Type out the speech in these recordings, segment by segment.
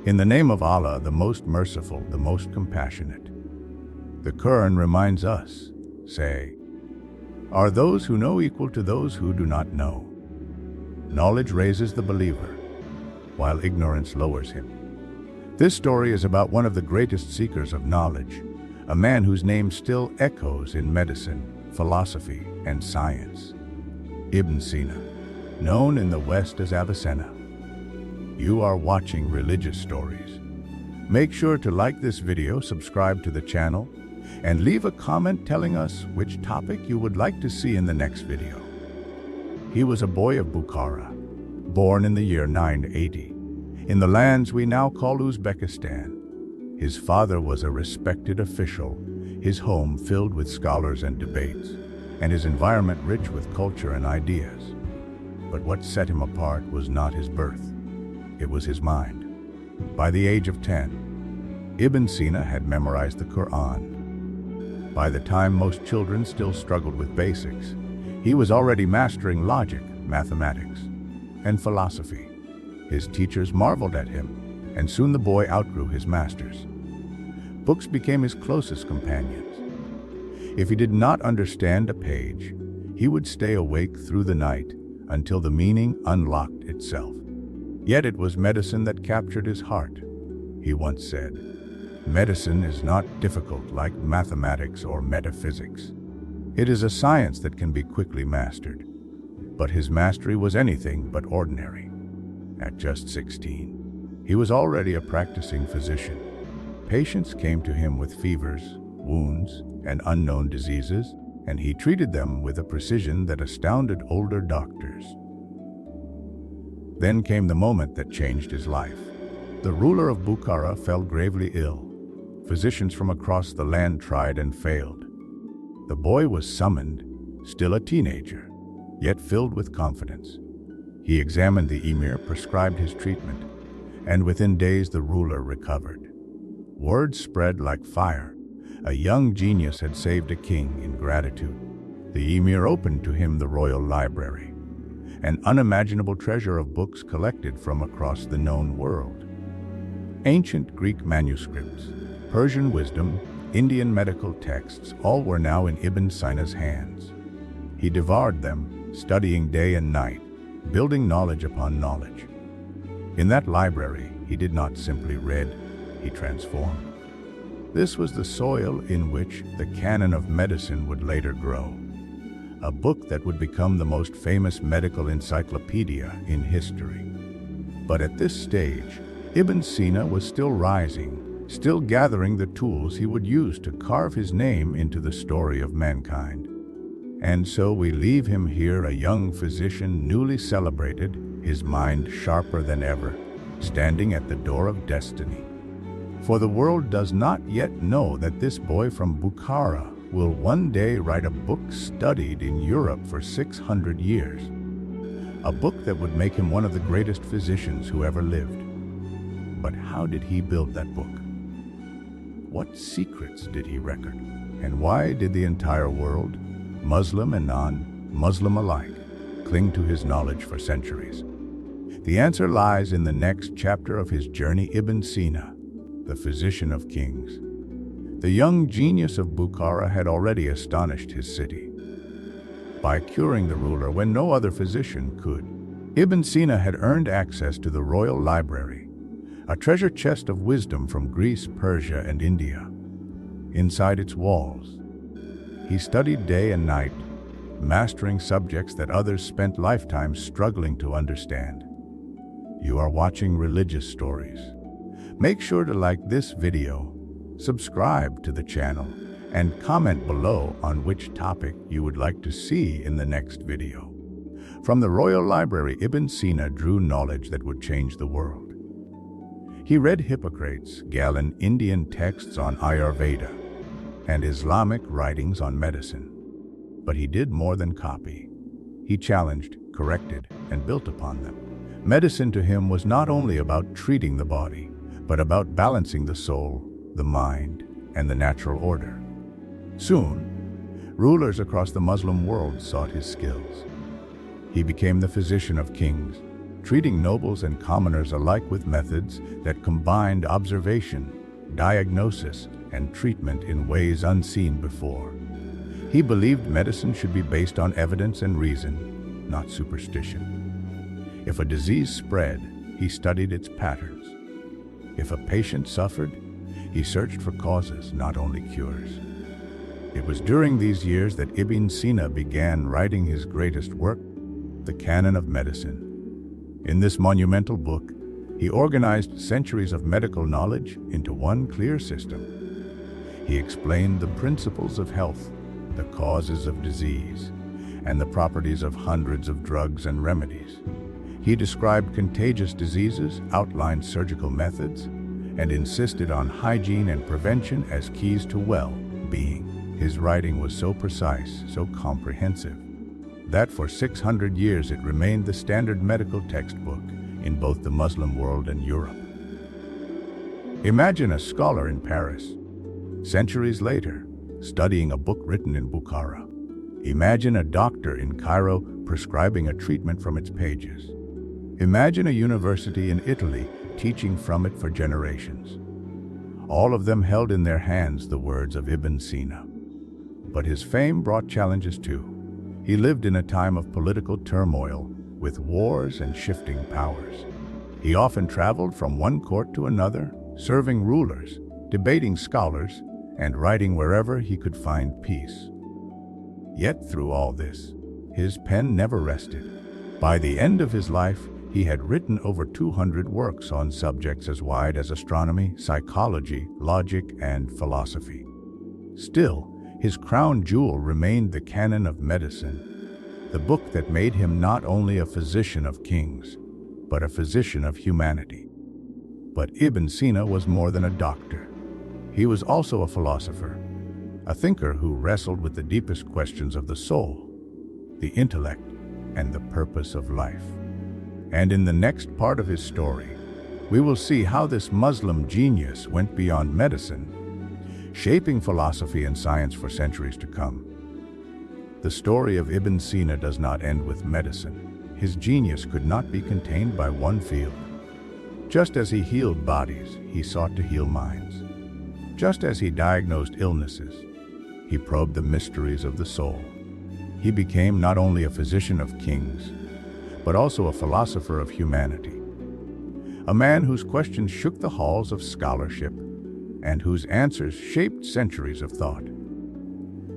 In the name of Allah, the most merciful, the most compassionate. The Qur'an reminds us, say, are those who know equal to those who do not know? Knowledge raises the believer, while ignorance lowers him. This story is about one of the greatest seekers of knowledge, a man whose name still echoes in medicine, philosophy, and science. Ibn Sina, known in the West as Avicenna. You are watching Religious Stories. Make sure to like this video, subscribe to the channel, and leave a comment telling us which topic you would like to see in the next video. He was a boy of Bukhara, born in the year 980, in the lands we now call Uzbekistan. His father was a respected official, his home filled with scholars and debates, and his environment rich with culture and ideas. But what set him apart was not his birth, it was his mind. By the age of 10, Ibn Sina had memorized the Qur'an. By the time most children still struggled with basics, he was already mastering logic, mathematics, and philosophy. His teachers marveled at him, and soon the boy outgrew his masters. Books became his closest companions. If he did not understand a page, he would stay awake through the night until the meaning unlocked itself. Yet it was medicine that captured his heart. He once said, "Medicine is not difficult like mathematics or metaphysics. It is a science that can be quickly mastered." But his mastery was anything but ordinary. At just 16, he was already a practicing physician. Patients came to him with fevers, wounds, and unknown diseases, and he treated them with a precision that astounded older doctors. Then came the moment that changed his life. The ruler of Bukhara fell gravely ill. Physicians from across the land tried and failed. The boy was summoned, still a teenager, yet filled with confidence. He examined the emir, prescribed his treatment, and within days the ruler recovered. Word spread like fire. A young genius had saved a king in gratitude. The emir opened to him the royal library, an unimaginable treasure of books collected from across the known world. Ancient Greek manuscripts, Persian wisdom, Indian medical texts, all were now in Ibn Sina's hands. He devoured them, studying day and night, building knowledge upon knowledge. In that library, he did not simply read, he transformed. This was the soil in which the Canon of Medicine would later grow, a book that would become the most famous medical encyclopedia in history. But at this stage, Ibn Sina was still rising, still gathering the tools he would use to carve his name into the story of mankind. And so we leave him here, a young physician, newly celebrated, his mind sharper than ever, standing at the door of destiny. For the world does not yet know that this boy from Bukhara will one day write a book studied in Europe for 600 years. A book that would make him one of the greatest physicians who ever lived. But how did he build that book? What secrets did he record? And why did the entire world, Muslim and non-Muslim alike, cling to his knowledge for centuries? The answer lies in the next chapter of his journey. Ibn Sina, the physician of kings. The young genius of Bukhara had already astonished his city. By curing the ruler when no other physician could, Ibn Sina had earned access to the royal library, a treasure chest of wisdom from Greece, Persia, and India. Inside its walls, he studied day and night, mastering subjects that others spent lifetimes struggling to understand. You are watching Religious Stories. Make sure to like this video, subscribe to the channel, and comment below on which topic you would like to see in the next video. From the royal library, Ibn Sina drew knowledge that would change the world. He read Hippocrates, Galen, Indian texts on Ayurveda, and Islamic writings on medicine. But he did more than copy. He challenged, corrected, and built upon them. Medicine to him was not only about treating the body, but about balancing the soul, the mind, and the natural order. Soon, rulers across the Muslim world sought his skills. He became the physician of kings, treating nobles and commoners alike with methods that combined observation, diagnosis, and treatment in ways unseen before. He believed medicine should be based on evidence and reason, not superstition. If a disease spread, he studied its patterns. If a patient suffered, he searched for causes, not only cures. It was during these years that Ibn Sina began writing his greatest work, the Canon of Medicine. In this monumental book, he organized centuries of medical knowledge into one clear system. He explained the principles of health, the causes of disease, and the properties of hundreds of drugs and remedies. He described contagious diseases, outlined surgical methods, and insisted on hygiene and prevention as keys to well-being. His writing was so precise, so comprehensive, that for 600 years it remained the standard medical textbook in both the Muslim world and Europe. Imagine a scholar in Paris, centuries later, studying a book written in Bukhara. Imagine a doctor in Cairo prescribing a treatment from its pages. Imagine a university in Italy teaching from it for generations. All of them held in their hands the words of Ibn Sina. But his fame brought challenges too. He lived in a time of political turmoil, with wars and shifting powers. He often traveled from one court to another, serving rulers, debating scholars, and writing wherever he could find peace. Yet through all this, his pen never rested. By the end of his life, he had written over 200 works on subjects as wide as astronomy, psychology, logic, and philosophy. Still, his crown jewel remained the Canon of Medicine, the book that made him not only a physician of kings, but a physician of humanity. But Ibn Sina was more than a doctor. He was also a philosopher, a thinker who wrestled with the deepest questions of the soul, the intellect, and the purpose of life. And in the next part of his story, we will see how this Muslim genius went beyond medicine, shaping philosophy and science for centuries to come. The story of Ibn Sina does not end with medicine. His genius could not be contained by one field. Just as he healed bodies, he sought to heal minds. Just as he diagnosed illnesses, he probed the mysteries of the soul. He became not only a physician of kings, but also a philosopher of humanity. A man whose questions shook the halls of scholarship and whose answers shaped centuries of thought.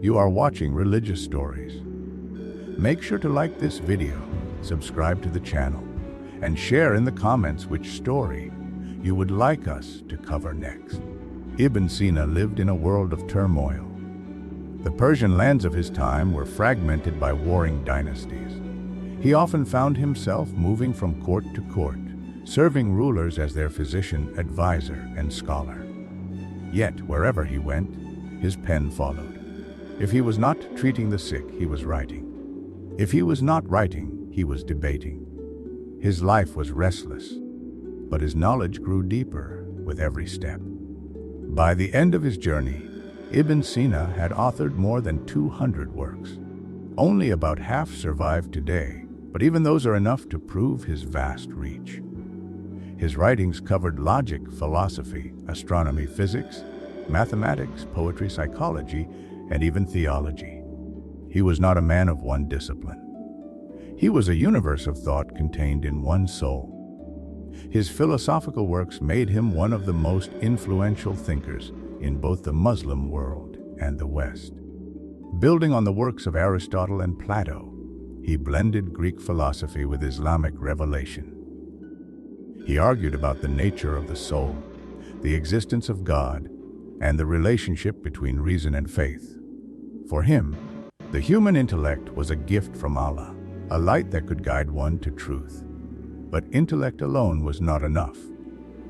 You are watching Religious Stories. Make sure to like this video, subscribe to the channel, and share in the comments which story you would like us to cover next. Ibn Sina lived in a world of turmoil. The Persian lands of his time were fragmented by warring dynasties. He often found himself moving from court to court, serving rulers as their physician, advisor, and scholar. Yet, wherever he went, his pen followed. If he was not treating the sick, he was writing. If he was not writing, he was debating. His life was restless, but his knowledge grew deeper with every step. By the end of his journey, Ibn Sina had authored more than 200 works. Only about half survive today, but even those are enough to prove his vast reach. His writings covered logic, philosophy, astronomy, physics, mathematics, poetry, psychology, and even theology. He was not a man of one discipline. He was a universe of thought contained in one soul. His philosophical works made him one of the most influential thinkers in both the Muslim world and the West. Building on the works of Aristotle and Plato, he blended Greek philosophy with Islamic revelation. He argued about the nature of the soul, the existence of God, and the relationship between reason and faith. For him, the human intellect was a gift from Allah, a light that could guide one to truth. But intellect alone was not enough.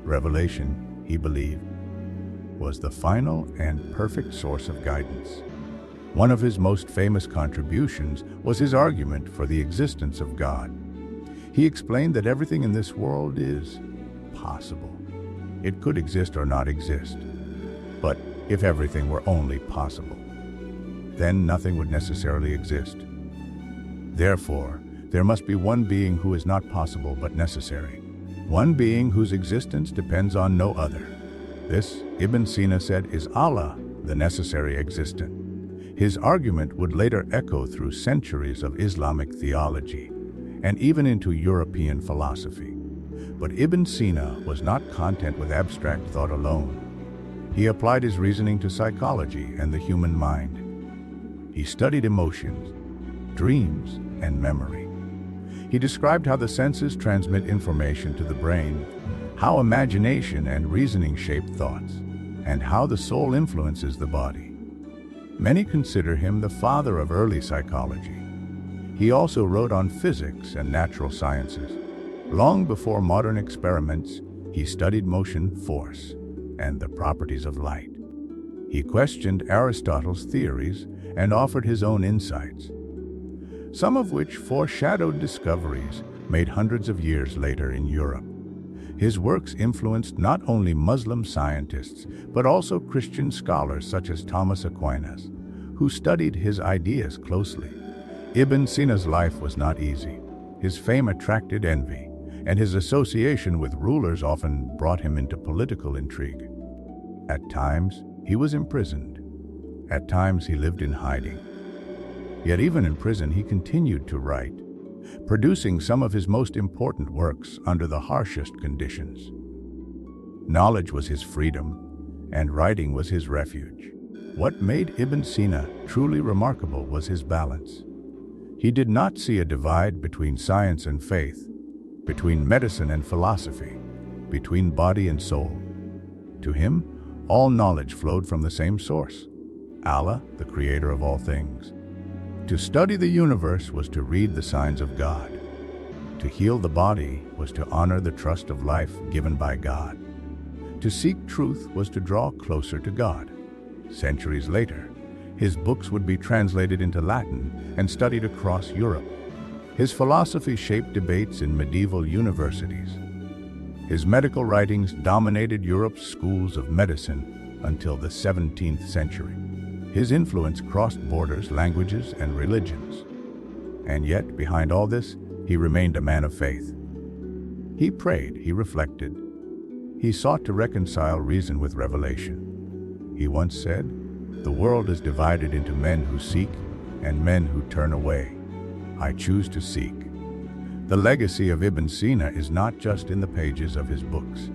Revelation, he believed, was the final and perfect source of guidance. One of his most famous contributions was his argument for the existence of God. He explained that everything in this world is possible. It could exist or not exist. But if everything were only possible, then nothing would necessarily exist. Therefore, There must be one being who is not possible but necessary, one being whose existence depends on no other. This, Ibn Sina said, is Allah, the necessary existent. His argument would later echo through centuries of Islamic theology and even into European philosophy. But Ibn Sina was not content with abstract thought alone. He applied his reasoning to psychology and the human mind. He studied emotions, dreams, and memory. He described how the senses transmit information to the brain, how imagination and reasoning shape thoughts, and how the soul influences the body. Many consider him the father of early psychology. He also wrote on physics and natural sciences. Long before modern experiments, he studied motion, force, and the properties of light. He questioned Aristotle's theories and offered his own insights, some of which foreshadowed discoveries made hundreds of years later in Europe. His works influenced not only Muslim scientists, but also Christian scholars such as Thomas Aquinas, who studied his ideas closely. Ibn Sina's life was not easy. His fame attracted envy, and his association with rulers often brought him into political intrigue. At times, he was imprisoned. At times, he lived in hiding. Yet even in prison, he continued to write, producing some of his most important works under the harshest conditions. Knowledge was his freedom, and writing was his refuge. What made Ibn Sina truly remarkable was his balance. He did not see a divide between science and faith, between medicine and philosophy, between body and soul. To him, all knowledge flowed from the same source, Allah, the creator of all things. To study the universe was to read the signs of God. To heal the body was to honor the trust of life given by God. To seek truth was to draw closer to God. Centuries later, his books would be translated into Latin and studied across Europe. His philosophy shaped debates in medieval universities. His medical writings dominated Europe's schools of medicine until the 17th century. His influence crossed borders, languages, and religions. And yet, behind all this, he remained a man of faith. He prayed, he reflected. He sought to reconcile reason with revelation. He once said, "The world is divided into men who seek and men who turn away. I choose to seek." The legacy of Ibn Sina is not just in the pages of his books.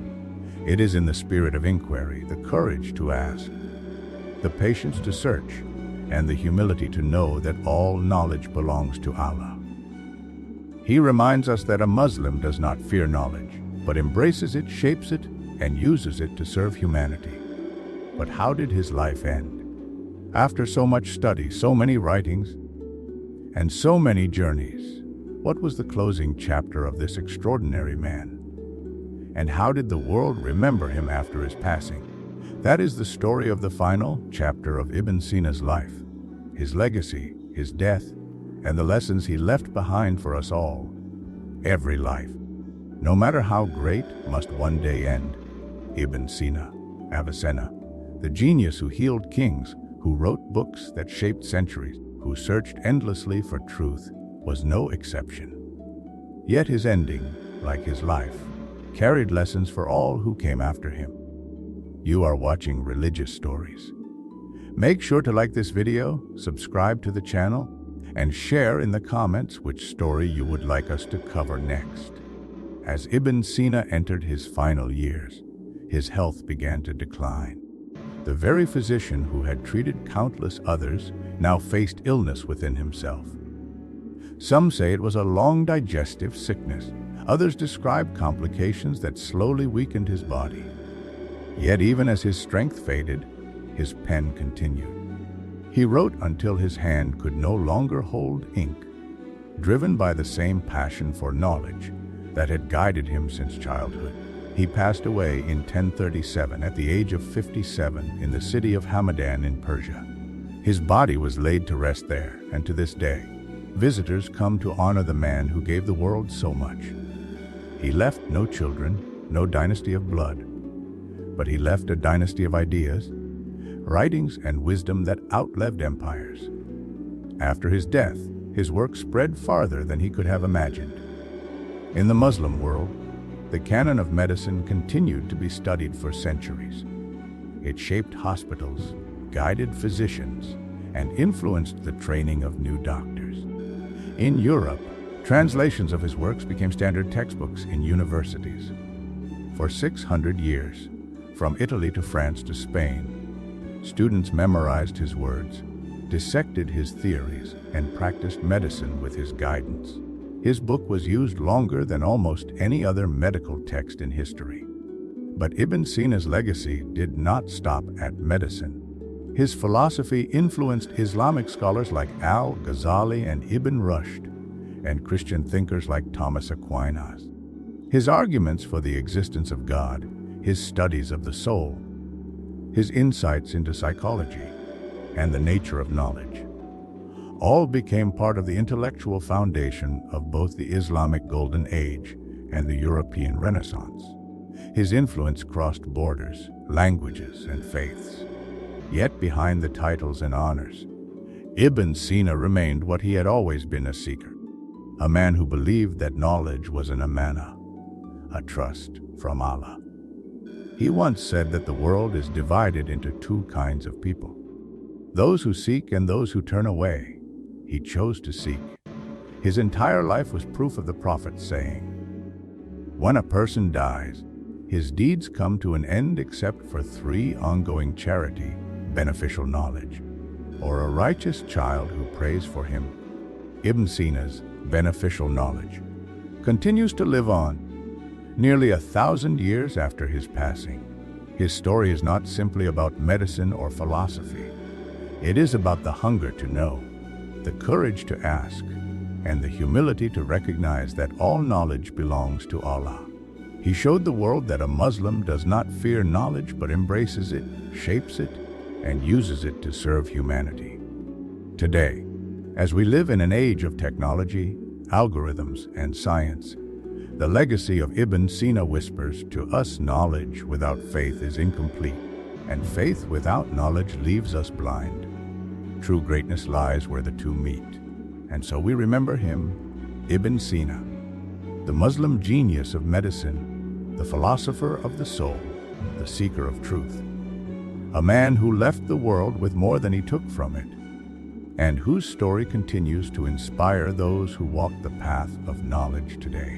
It is in the spirit of inquiry, the courage to ask, the patience to search, and the humility to know that all knowledge belongs to Allah. He reminds us that a Muslim does not fear knowledge, but embraces it, shapes it, and uses it to serve humanity. But how did his life end? After so much study, so many writings, and so many journeys, what was the closing chapter of this extraordinary man? And how did the world remember him after his passing? That is the story of the final chapter of Ibn Sina's life, his legacy, his death, and the lessons he left behind for us all. Every life, no matter how great, must one day end. Ibn Sina, Avicenna, the genius who healed kings, who wrote books that shaped centuries, who searched endlessly for truth, was no exception. Yet his ending, like his life, carried lessons for all who came after him. You are watching Religious Stories. Make sure to like this video, subscribe to the channel, and share in the comments which story you would like us to cover next. As Ibn Sina entered his final years, his health began to decline. The very physician who had treated countless others now faced illness within himself. Some say it was a long digestive sickness. Others describe complications that slowly weakened his body. Yet even as his strength faded, his pen continued. He wrote until his hand could no longer hold ink, driven by the same passion for knowledge that had guided him since childhood. He passed away in 1037 at the age of 57 in the city of Hamadan in Persia. His body was laid to rest there, and to this day, visitors come to honor the man who gave the world so much. He left no children, no dynasty of blood, but he left a dynasty of ideas, writings, and wisdom that outlived empires. After his death, his work spread farther than he could have imagined. In the Muslim world, the Canon of Medicine continued to be studied for centuries. It shaped hospitals, guided physicians, and influenced the training of new doctors. In Europe, translations of his works became standard textbooks in universities. For 600 years, from Italy to France to Spain, students memorized his words, dissected his theories, and practiced medicine with his guidance. His book was used longer than almost any other medical text in history. But Ibn Sina's legacy did not stop at medicine. His philosophy influenced Islamic scholars like Al-Ghazali and Ibn Rushd, and Christian thinkers like Thomas Aquinas. His arguments for the existence of God, his studies of the soul, his insights into psychology, and the nature of knowledge, all became part of the intellectual foundation of both the Islamic Golden Age and the European Renaissance. His influence crossed borders, languages, and faiths. Yet behind the titles and honors, Ibn Sina remained what he had always been: a seeker, a man who believed that knowledge was an amana, a trust from Allah. He once said that the world is divided into two kinds of people: those who seek and those who turn away. He chose to seek. His entire life was proof of the Prophet's saying, "When a person dies, his deeds come to an end except for three: ongoing charity, beneficial knowledge, or a righteous child who prays for him." Ibn Sina's beneficial knowledge continues to live on. Nearly 1,000 years after his passing, his story is not simply about medicine or philosophy. It is about the hunger to know, the courage to ask, and the humility to recognize that all knowledge belongs to Allah. He showed the world that a Muslim does not fear knowledge but embraces it, shapes it, and uses it to serve humanity. Today, as we live in an age of technology, algorithms, and science, the legacy of Ibn Sina whispers to us: knowledge without faith is incomplete, and faith without knowledge leaves us blind. True greatness lies where the two meet. And so we remember him, Ibn Sina, the Muslim genius of medicine, the philosopher of the soul, the seeker of truth. A man who left the world with more than he took from it, and whose story continues to inspire those who walk the path of knowledge today.